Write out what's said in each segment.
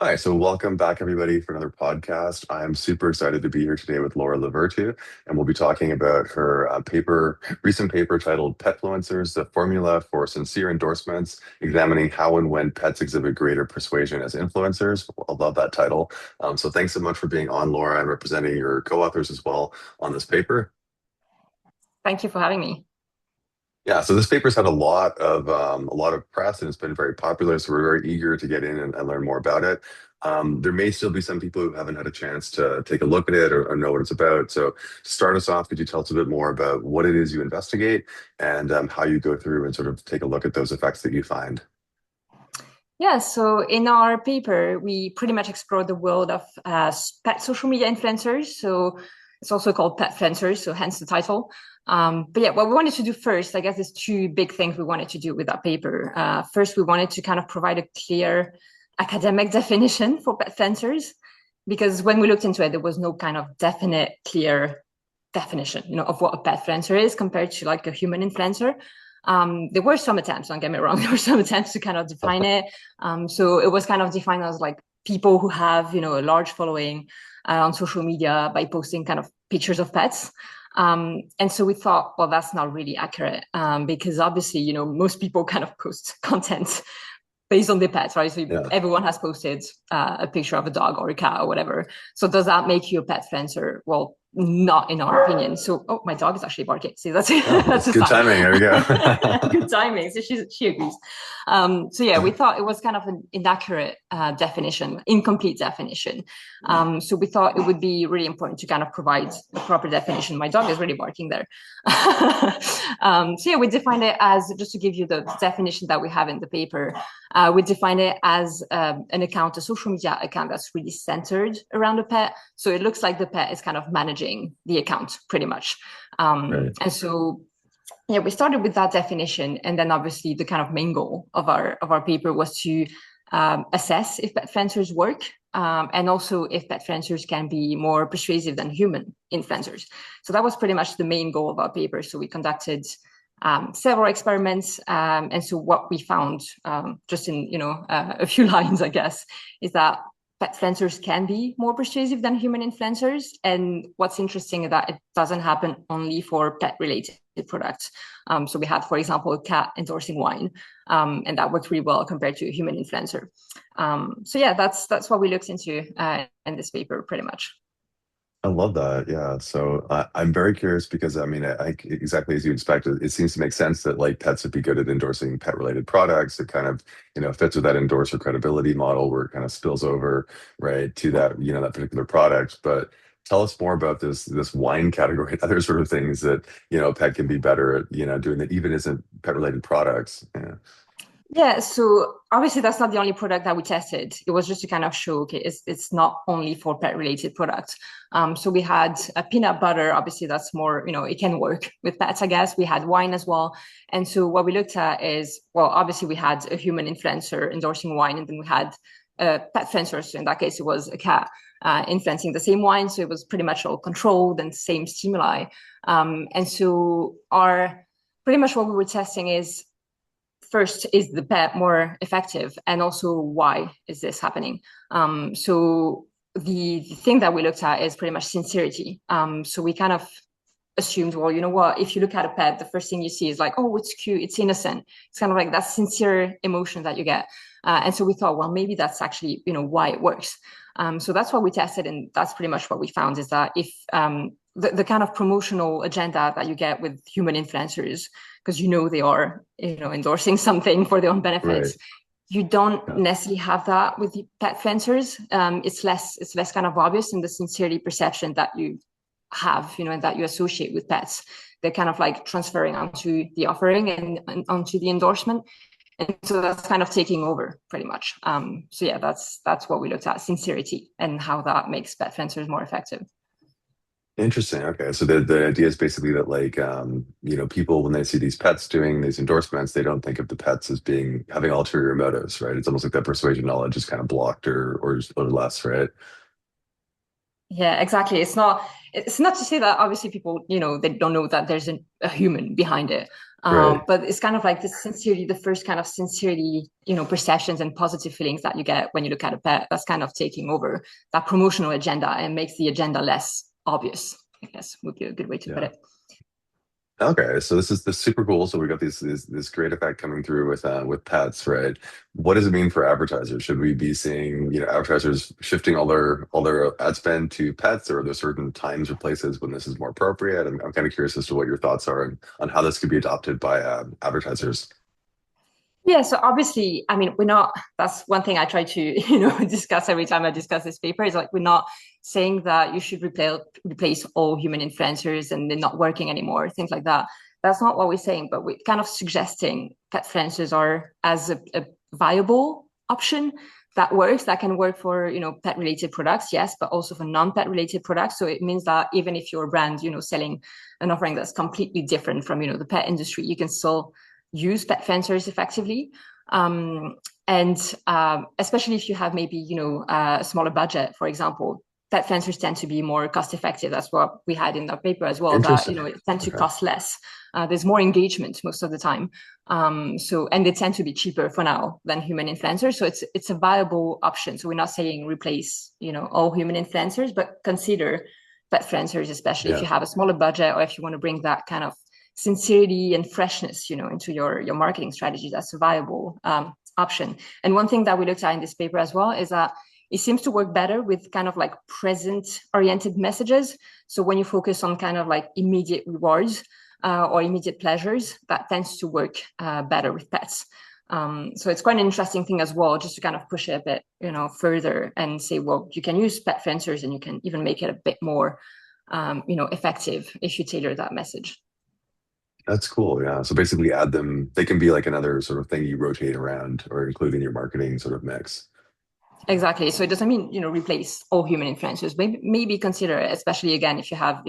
Hi, so welcome back, everybody, for another podcast. I'm super excited to be here today with Laura Lavertu, and we'll be talking about her recent paper titled Petfluencers, the formula for sincere endorsements, examining how and when pets exhibit greater persuasion as influencers. I love that title. So thanks so much for being on, Laura, and representing your co-authors as well on this paper. Thank you for having me. Yeah, so this paper's had a lot of press and it's been very popular. So we're very eager to get in and learn more about it. There may still be some people who haven't had a chance to take a look at it or know what it's about. So to start us off, could you tell us a bit more about what it is you investigate and how you go through and sort of take a look at those effects that you find? Yeah, so in our paper, we pretty much explored the world of pet social media influencers. So it's also called Petfluencers, so hence the title. But yeah, what we wanted to do first, I guess there's two big things we wanted to do with that paper. First, we wanted to kind of provide a clear academic definition for petfluencers, because when we looked into it, there was no kind of definite, clear definition, of what a petfluencer is compared to like a human influencer. There were some attempts, don't get me wrong, there were some attempts to kind of define it. So it was kind of defined as like people who have, a large following on social media by posting kind of pictures of pets. And so we thought, well, that's not really accurate because obviously, most people kind of post content based on their pets, right? So Yeah. everyone has posted a picture of a dog or a cat or whatever. So does that make you a pet influencer? Well, not in our opinion. So, oh, my dog is actually barking. See, that's Oh, that's that's a good sign. timing. There we go. Good timing. So she agrees. So yeah, we thought it was kind of an inaccurate definition, incomplete definition. So we thought it would be really important to kind of provide a proper definition. My dog is really barking there. So yeah, we defined it as, just to give you the definition that we have in the paper, we define it as an account, a social media account that's really centered around the pet. So it looks like the pet is kind of managing the account pretty much. Right. And so yeah, we started with that definition, and then obviously the kind of main goal of our paper was to assess if pet influencers work, and also if pet influencers can be more persuasive than human influencers. So that was pretty much the main goal of our paper. So we conducted several experiments, and so what we found, just in a few lines, I guess, is that pet influencers can be more persuasive than human influencers. And what's interesting is that it doesn't happen only for pet related products. So we had, for example, a cat endorsing wine, and that worked really well compared to a human influencer. So yeah, that's what we looked into in this paper, pretty much. I love that. Yeah. So I'm very curious because I mean, exactly as you expected, it seems to make sense that like pets would be good at endorsing pet related products. It kind of, fits with that endorser credibility model where it kind of spills over, right, to that, that particular product. But tell us more about this wine category and other sort of things that, a pet can be better at, doing that even isn't pet related products. Yeah. Yeah, so obviously that's not the only product that we tested. It was just to kind of show, okay, it's not only for pet related products. So we had a peanut butter. Obviously, that's more, it can work with pets, I guess. We had wine as well. And so what we looked at is, well, obviously we had a human influencer endorsing wine, and then we had a pet influencer. So in that case, it was a cat influencing the same wine. So it was pretty much all controlled and same stimuli. And so our pretty much what we were testing is, first, is the pet more effective, and also why is this happening? So the thing that we looked at is pretty much sincerity. So we kind of assumed, well, you know what, if you look at a pet, the first thing you see is like, oh, it's cute, it's innocent. It's kind of like that sincere emotion that you get. And so we thought, well, maybe that's actually, why it works. So that's what we tested, and that's pretty much what we found, is that if the kind of promotional agenda that you get with human influencers, because they are endorsing something for their own Right. benefits, you don't Yeah. necessarily have that with the pet influencers. It's less kind of obvious in the sincerity perception that you have, and that you associate with pets. They're kind of like transferring onto the offering and onto the endorsement. And so that's kind of taking over pretty much. So yeah, that's what we looked at: sincerity and how that makes pet influencers more effective. Interesting. Okay. So the idea is basically that like people when they see these pets doing these endorsements, they don't think of the pets as being having ulterior motives, right? It's almost like that persuasion knowledge is kind of blocked or less, right? Yeah, exactly. It's not to say that obviously people, they don't know that there's a human behind it. Right. But it's kind of like the sincerity, the first kind of sincerity, perceptions and positive feelings that you get when you look at a pet. That's kind of taking over that promotional agenda and makes the agenda less obvious, I guess would be a good way to put Yeah. it. Okay, so this super cool. So we got this great effect coming through with pets, right? What does it mean for advertisers? Should we be seeing, advertisers shifting all their ad spend to pets, or are there certain times or places when this is more appropriate? I'm kind of curious as to what your thoughts are on how this could be adopted by advertisers. Yeah, so obviously, I mean, we're not, that's one thing I try to, discuss every time I discuss this paper is like, we're not saying that you should replace all human influencers and they're not working anymore, things like that. That's not what we're saying, but we're kind of suggesting pet influencers are as a viable option that works, that can work for, pet related products, yes, but also for non-pet related products. So it means that even if you're a brand, selling an offering that's completely different from, the pet industry, you can still use pet fencers effectively. And especially if you have maybe, a smaller budget, for example, pet fencers tend to be more cost effective. That's what we had in that paper as well, that, Interesting. it tend to Okay. cost less. There's more engagement most of the time. And they tend to be cheaper for now than human influencers. So it's a viable option. So we're not saying replace, all human influencers, but consider pet influencers, especially if Yeah. you have a smaller budget or if you want to bring that kind of sincerity and freshness, into your marketing strategy. That's a viable option. And one thing that we looked at in this paper as well is that it seems to work better with kind of like present oriented messages. So when you focus on kind of like immediate rewards or immediate pleasures, that tends to work better with pets. So it's quite an interesting thing as well, just to kind of push it a bit, further and say, well, you can use pet fencers and you can even make it a bit more, effective if you tailor that message. That's cool. Yeah. So basically add them, they can be like another sort of thing you rotate around or include in your marketing sort of mix. Exactly. So it doesn't mean, replace all human influencers. Maybe consider it, especially again, if you have,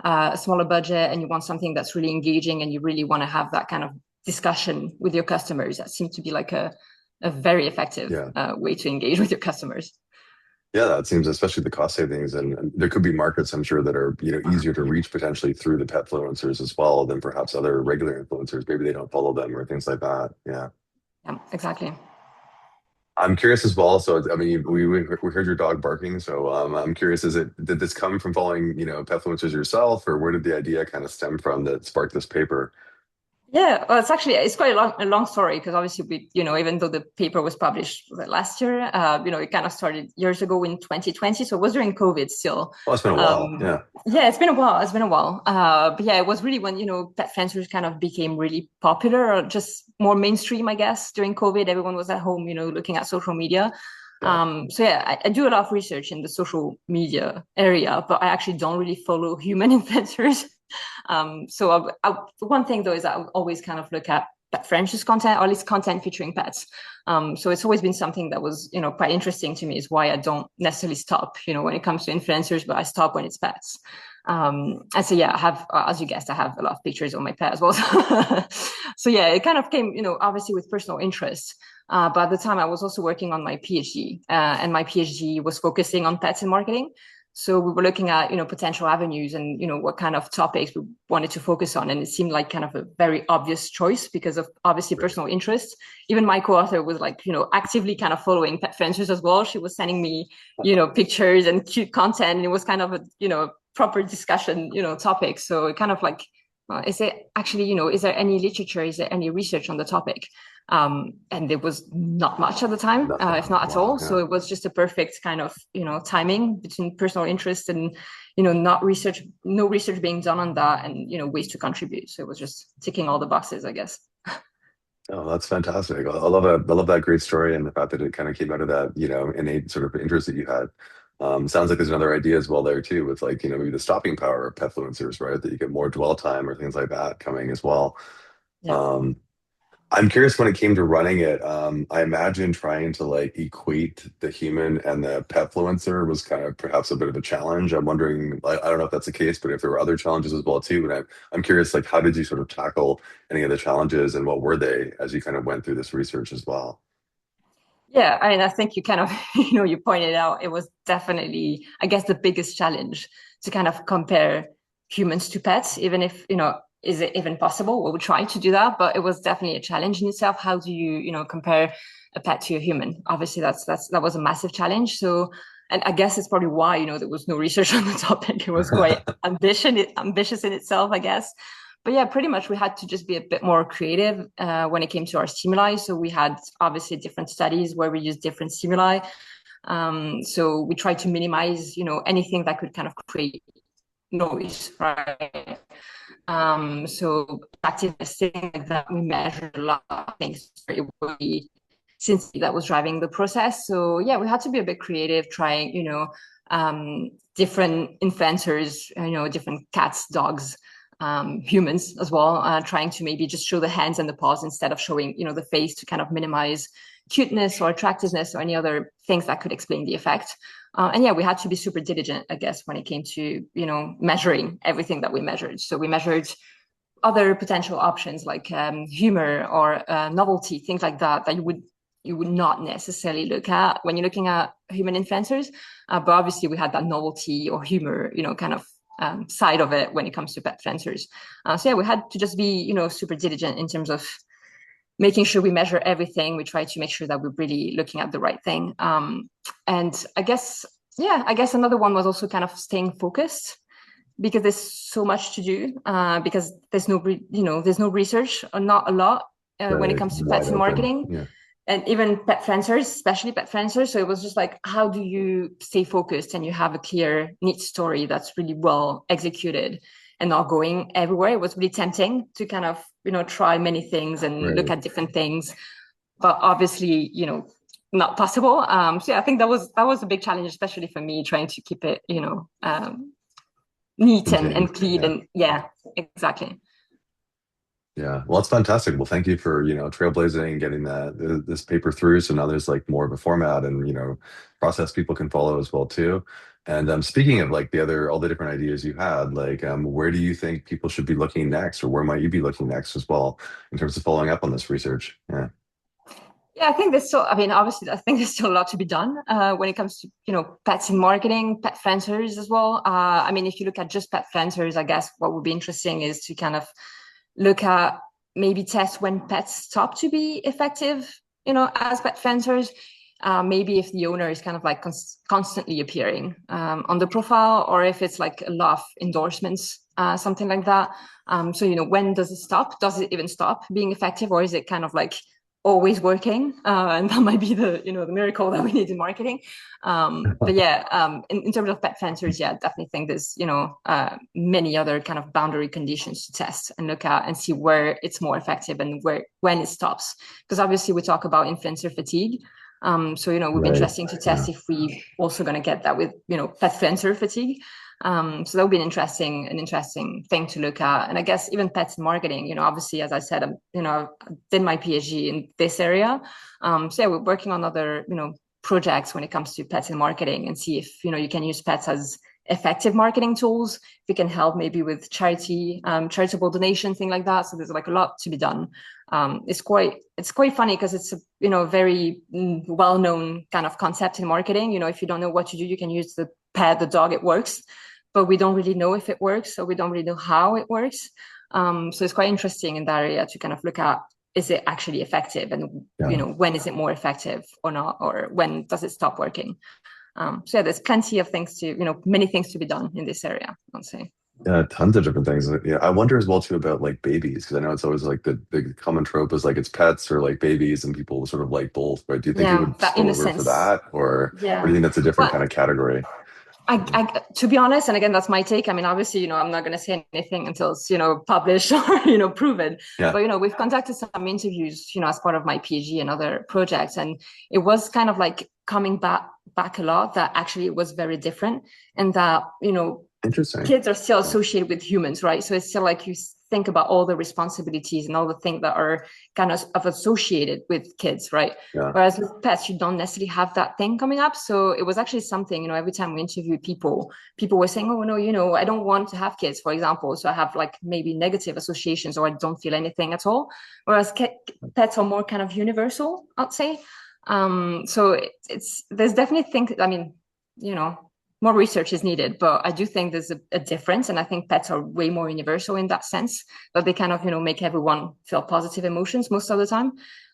a smaller budget and you want something that's really engaging and you really want to have that kind of discussion with your customers. That seems to be like a very effective Yeah. way to engage with your customers. Yeah, that seems, especially the cost savings, and there could be markets I'm sure that are easier to reach potentially through the pet influencers as well than perhaps other regular influencers. Maybe they don't follow them or things like that. Yeah, Yeah, exactly. I'm curious as well. So I mean, we heard your dog barking, so I'm curious. Did this come from following pet influencers yourself, or where did the idea kind of stem from that sparked this paper? Yeah, well, it's quite a long story because obviously even though the paper was published last year, it kind of started years ago in 2020, so it was during COVID still. Well, it's been a while. Um, Yeah, yeah, it's been a while. It's been a while. But yeah, it was really when pet fencers kind of became really popular or just more mainstream, I guess. During COVID, everyone was at home, looking at social media. yeah. So yeah, I do a lot of research in the social media area, but I actually don't really follow human influencers. One thing though is that I would always kind of look at pet friendship content, or at least content featuring pets. So it's always been something that was, quite interesting to me. Is why I don't necessarily stop, when it comes to influencers, but I stop when it's pets. And so yeah, I have, as you guessed, I have a lot of pictures of my pet as well. So yeah, it kind of came, obviously with personal interest. But at the time, I was also working on my PhD, and my PhD was focusing on pets and marketing. So we were looking at, potential avenues and, what kind of topics we wanted to focus on. And it seemed like kind of a very obvious choice because of obviously Right. personal interest. Even my co-author was like, actively kind of following pet fencers as well. She was sending me, pictures and cute content. And it was kind of a, proper discussion, topic. So it kind of like, is there actually, is there any literature? Is there any research on the topic? And there was not much at the time, Nothing. if not at Wow. all. So Yeah. it was just a perfect kind of, timing between personal interest and, not research, no research being done on that and, ways to contribute. So it was just ticking all the boxes, I guess. Oh, that's fantastic. I love that. I love that great story and the fact that it kind of came out of that, innate sort of interest that you had. Sounds like there's another idea as well there too, with like, maybe the stopping power of petfluencers, right? That you get more dwell time or things like that coming as well. Yeah. Um, I'm curious when it came to running it. I imagine trying to like equate the human and the petfluencer was kind of perhaps a bit of a challenge. I'm wondering, I don't know if that's the case, but if there were other challenges as well too. And I'm curious, like, how did you sort of tackle any of the challenges and what were they as you kind of went through this research as well? Yeah, I mean, I think you kind of, you pointed out it was definitely, I guess, the biggest challenge to kind of compare humans to pets, even if, is it even possible? Well, we tried to do that, but it was definitely a challenge in itself. How do you, compare a pet to a human? Obviously, that was a massive challenge. So, and I guess it's probably why, there was no research on the topic. It was quite ambitious in itself, I guess. But yeah, pretty much we had to just be a bit more creative when it came to our stimuli. So we had obviously different studies where we used different stimuli. So we tried to minimize, anything that could kind of create noise, right? So activeness, things like that, we measured a lot of things. It would be since that was driving the process. So yeah, we had to be a bit creative, trying, different influencers, different cats, dogs, humans as well, trying to maybe just show the hands and the paws instead of showing, the face to kind of minimize cuteness or attractiveness or any other things that could explain the effect. And yeah, we had to be super diligent, I guess, when it came to, measuring everything that we measured. So we measured other potential options like humor or novelty, things like that, that you would not necessarily look at when you're looking at human influencers. But obviously we had that novelty or humor, kind of side of it when it comes to petfluencers. So yeah, we had to just be, super diligent in terms of making sure we measure everything. We try to make sure that we're really looking at the right thing. And I guess another one was also kind of staying focused because there's so much to do. Because there's there's no research or not a lot when it Right, comes to wide pets and open. marketing. Yeah. And even petfluencers, especially petfluencers. So it was just like, how do you stay focused and you have a clear, neat story that's really well executed and not going everywhere? It was really tempting to kind of, try many things and look Right. at different things, but obviously, not possible. So yeah, I think that was a big challenge, especially for me, trying to keep it, neat Contained. and clean. Yeah. And yeah, exactly. Yeah, well, it's fantastic. Well, thank you for, trailblazing and getting this paper through. So now there's like more of a format and, process people can follow as well too. And speaking of like all the different ideas you had, like where do you think people should be looking next, or where might you be looking next as well in terms of following up on this research? Yeah. Yeah, I think there's still, I mean, obviously, I think there's still a lot to be done when it comes to, pets in marketing, petfluencers as well. I mean, if you look at just petfluencers, I guess what would be interesting is to kind of look at maybe test when pets stop to be effective, as petfluencers. Maybe if the owner is kind of like constantly appearing on the profile, or if it's like a lot of endorsements, something like that. So, when does it stop? Does it even stop being effective, or is it kind of like always working? And that might be the miracle that we need in marketing. But yeah, in terms of petfluencers, yeah, definitely think there's many other kind of boundary conditions to test and look at and see where it's more effective and when it stops. Because obviously we talk about influencer fatigue. So it would be Right. interesting to Yeah. test if we also going to get that with petfluencer fatigue. So that would be an interesting thing to look at. And I guess even pets marketing, obviously, as I said, I did my PhD in this area. So yeah, we're working on other, projects when it comes to pets and marketing and see if, you can use pets as effective marketing tools. If we can help maybe with charitable donation, thing like that. So there's like a lot to be done. It's quite funny because it's a very well-known kind of concept in marketing. If you don't know what to do, you can use the pet, the dog, it works, but we don't really know if it works, so we don't really know how it works. So it's quite interesting in that area to kind of look at, is it actually effective, and Yeah. when is it more effective or not, or when does it stop working? So yeah, there's plenty of things to, many things to be done in this area, I'd say. Yeah, tons of different things. Yeah, I wonder as well too about like babies, because I know it's always like the common trope is like it's pets or like babies, and people sort of like both. But do you think it Yeah, would that spill over for innocence. that, or do you Yeah. think that's a different kind Well, of category? to be honest, and again, that's my take. I mean, obviously, I'm not going to say anything until it's, published or, proven. Yeah. But, we've conducted some interviews, as part of my PhD and other projects. And it was kind of like coming back a lot that actually it was very different, and that, Interesting. kids are still associated with humans, right? So it's still like you think about all the responsibilities and all the things that are kind of associated with kids, right? Yeah. Whereas with pets, you don't necessarily have that thing coming up. So it was actually something, every time we interview people were saying, oh, no, I don't want to have kids, for example. So I have like maybe negative associations, or I don't feel anything at all. Whereas pets are more kind of universal, I'd say. So there's definitely things, I mean, more research is needed, but I do think there's a difference, and I think pets are way more universal in that sense. But they kind of, make everyone feel positive emotions most of the time.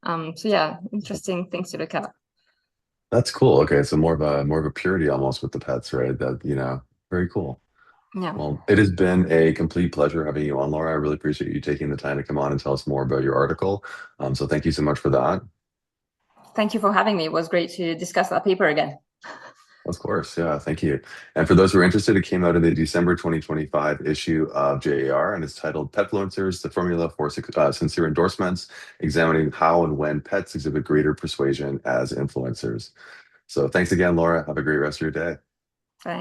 So yeah, interesting things to look at. That's cool. Okay, so more of a purity almost with the pets, right? That, very cool. Yeah. Well, it has been a complete pleasure having you on, Laura. I really appreciate you taking the time to come on and tell us more about your article. So thank you so much for that. Thank you for having me. It was great to discuss that paper again. Of course, yeah, thank you. And for those who are interested, it came out in the December 2025 issue of JAR, and it's titled Petfluencers, the Formula for Sincere Endorsements, examining how and when pets exhibit greater persuasion as influencers. So thanks again, Laura. Have a great rest of your day.